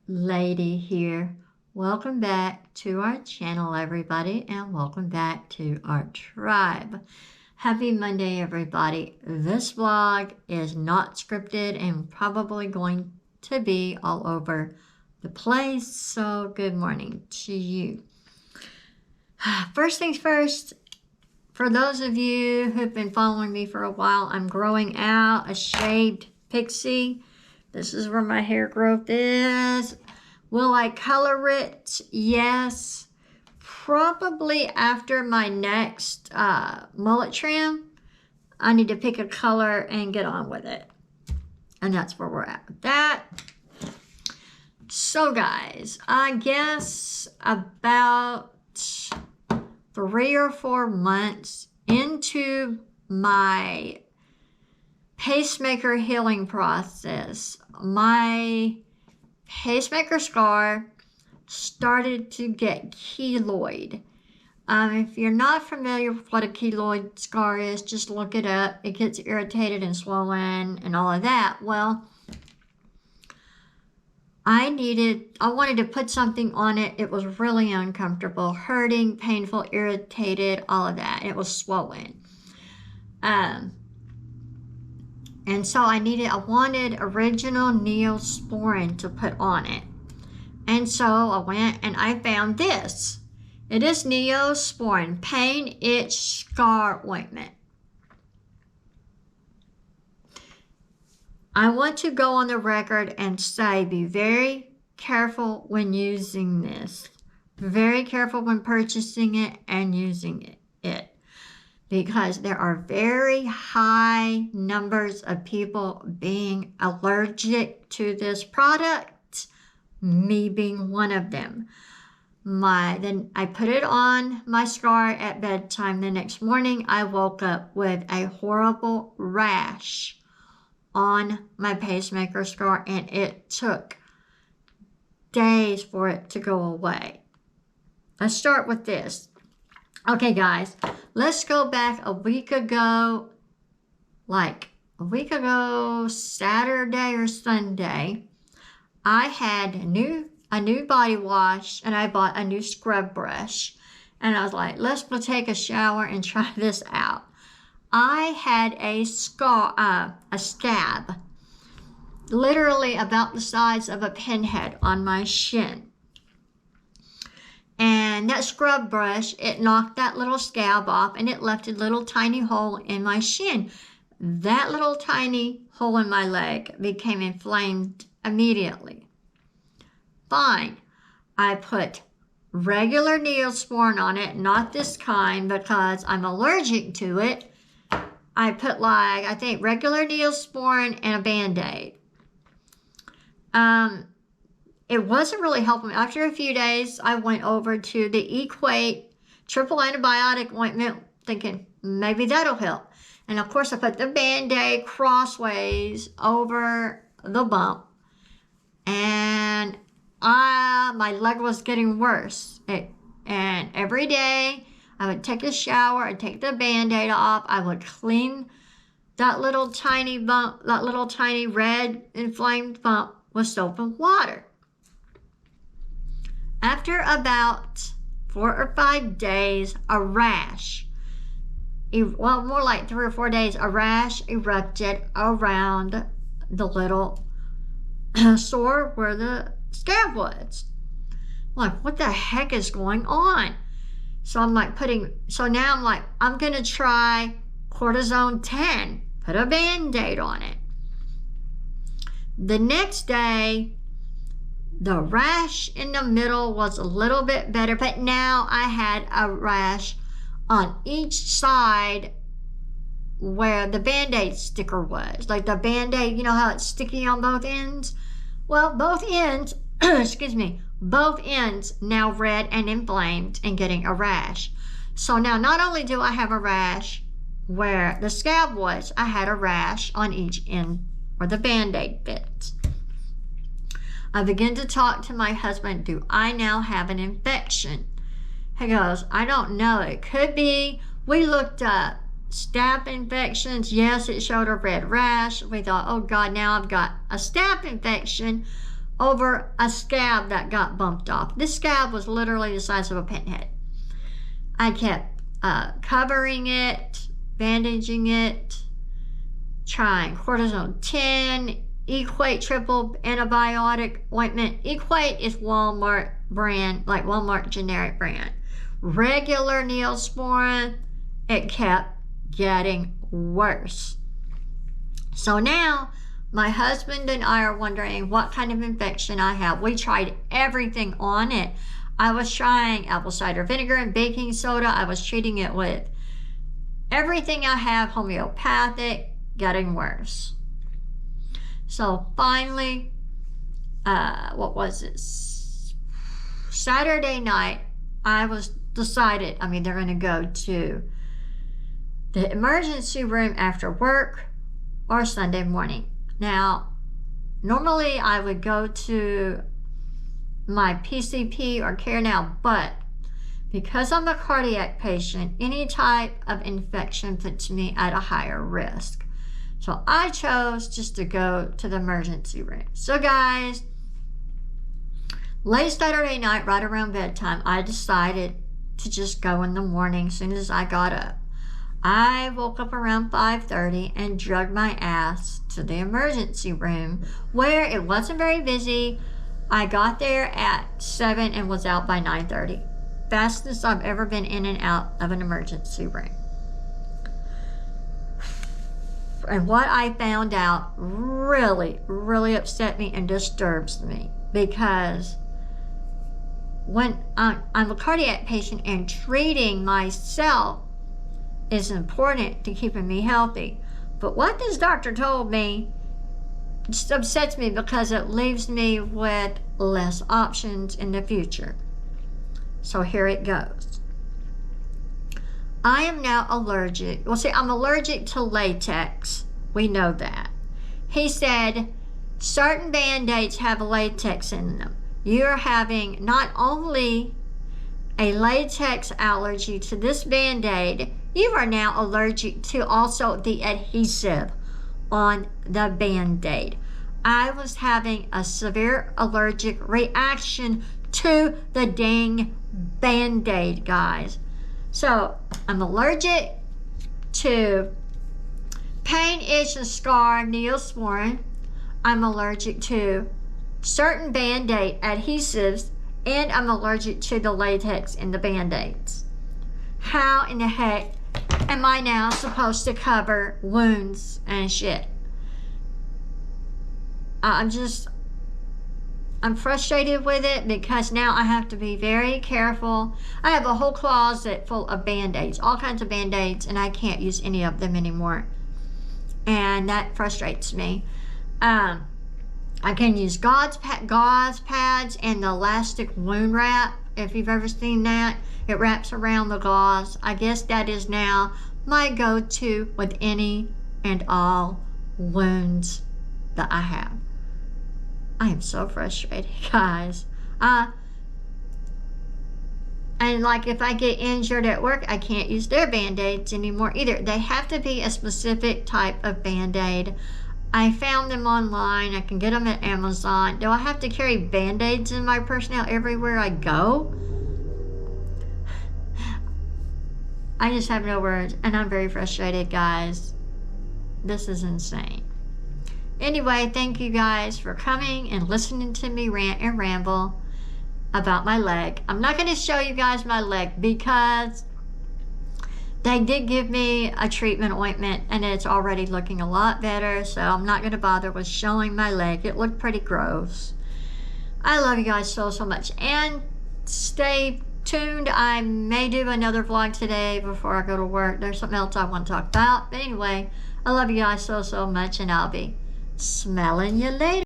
lady here. Welcome back to our channel, everybody, and welcome back to our tribe. Happy Monday, everybody. This vlog is not scripted and probably going to be all over the place, so good morning to you. First things first, for those of you who've been following me for a while, I'm growing out a shaved pixie. This is where my hair growth is. Will I color it? Yes. Probably after my next mullet trim. I need to pick a color and get on with it. And that's where we're at with that. So guys, I guess about 3 or 4 months into my pacemaker healing process, my pacemaker scar started to get keloid. If you're not familiar with what a keloid scar is, just look it up. It gets irritated and swollen and all of that. Well, I wanted to put something on it. It was really uncomfortable, hurting, painful, irritated, all of that. It was swollen. And so I wanted original Neosporin to put on it. And so I went and I found this. It is Neosporin Pain Itch Scar Ointment. I want to go on the record and say, be very careful when using this. Very careful when purchasing it and using it. Because there are very high numbers of people being allergic to this product, me being one of them. Then I put it on my scar at bedtime. The next morning, I woke up with a horrible rash on my pacemaker scar, and it took days for it to go away. Let's start with this. Okay, guys, let's go back a week ago, Saturday or Sunday. I had a new body wash, and I bought a new scrub brush. And I was like, let's go take a shower and try this out. I had a scab, literally about the size of a pinhead on my shin. And that scrub brush, it knocked that little scab off, and it left a little tiny hole in my shin. That little tiny hole in my leg became inflamed immediately. Fine. I put regular Neosporin on it, not this kind because I'm allergic to it. I put I think regular Neosporin and a Band-Aid. It wasn't really helping me. After a few days, I went over to the Equate triple antibiotic ointment, thinking maybe that'll help. And of course, I put the Band-Aid crossways over the bump, and my leg was getting worse. And every day, I would take a shower, I'd take the Band-Aid off, I would clean that little tiny bump, that little tiny red inflamed bump with soap and water. After about 4 or 5 days, a rash, well, more like 3 or 4 days, a rash erupted around the little sore where the scab was. I'm like, what the heck is going on? So now I'm like, I'm gonna try cortisone 10, put a Band-Aid on it. The next day, the rash in the middle was a little bit better, but now I had a rash on each side where the Band-Aid sticker was. Like the Band-Aid, you know how it's sticky on both ends? Well, both ends, excuse me, both ends now red and inflamed and getting a rash. So now not only do I have a rash where the scab was, I had a rash on each end where the Band-Aid fits. I began to talk to my husband, do I now have an infection? He goes, I don't know, it could be. We looked up staph infections. Yes, it showed a red rash. We thought, oh God, now I've got a staph infection. over a scab that got bumped off. This scab was literally the size of a pinhead. I kept covering it, bandaging it, trying cortisone 10, Equate triple antibiotic ointment. Equate is Walmart brand, like Walmart generic brand. Regular Neosporin, it kept getting worse. So now my husband and I are wondering what kind of infection I have. We tried everything on it. I was trying apple cider vinegar and baking soda. I was treating it with everything I have homeopathic, getting worse. So finally, what was it? Saturday night, I was decided, they're going to go to the emergency room after work or Sunday morning. Now, normally I would go to my PCP or Care Now, but because I'm a cardiac patient, any type of infection puts me at a higher risk. So I chose just to go to the emergency room. So guys, late Saturday night, right around bedtime, I decided to just go in the morning as soon as I got up. I woke up around 5:30 and dragged my ass to the emergency room where it wasn't very busy. I got there at 7 and was out by 9:30. Fastest I've ever been in and out of an emergency room. And what I found out really, really upset me and disturbs me, because when I'm a cardiac patient and treating myself is important to keeping me healthy. But what this doctor told me just upsets me because it leaves me with less options in the future. So here it goes. I am now allergic. Well, see, I'm allergic to latex. We know that. He said certain Band-Aids have latex in them. You're having not only a latex allergy to this Band-Aid, you are now allergic to also the adhesive on the Band-Aid. I was having a severe allergic reaction to the dang Band-Aid, guys. So I'm allergic to pain, itch, and scar Neosporin. I'm allergic to certain Band-Aid adhesives, and I'm allergic to the latex in the Band-Aids. How in the heck am I now supposed to cover wounds and shit? I'm frustrated with it because now I have to be very careful. I have a whole closet full of Band-Aids, all kinds of Band-Aids, and I can't use any of them anymore. And that frustrates me. I can use gauze pads and the elastic wound wrap, if you've ever seen that. It wraps around the gauze. I guess that is now my go-to with any and all wounds that I have. I am so frustrated, guys. And like if I get injured at work, I can't use their Band-Aids anymore either. They have to be a specific type of Band-Aid. I found them online. I can get them at Amazon. Do I have to carry Band-Aids in my purse now everywhere I go? I just have no words, and I'm very frustrated, guys. This is insane. Anyway, thank you guys for coming and listening to me rant and ramble about my leg. I'm not going to show you guys my leg because they did give me a treatment ointment and it's already looking a lot better, so I'm not going to bother with showing my leg. It looked pretty gross. I love you guys so much, and stay tuned. I may do another vlog today before I go to work. There's something else I want to talk about, but anyway, I love you guys so much, and I'll be smelling you later.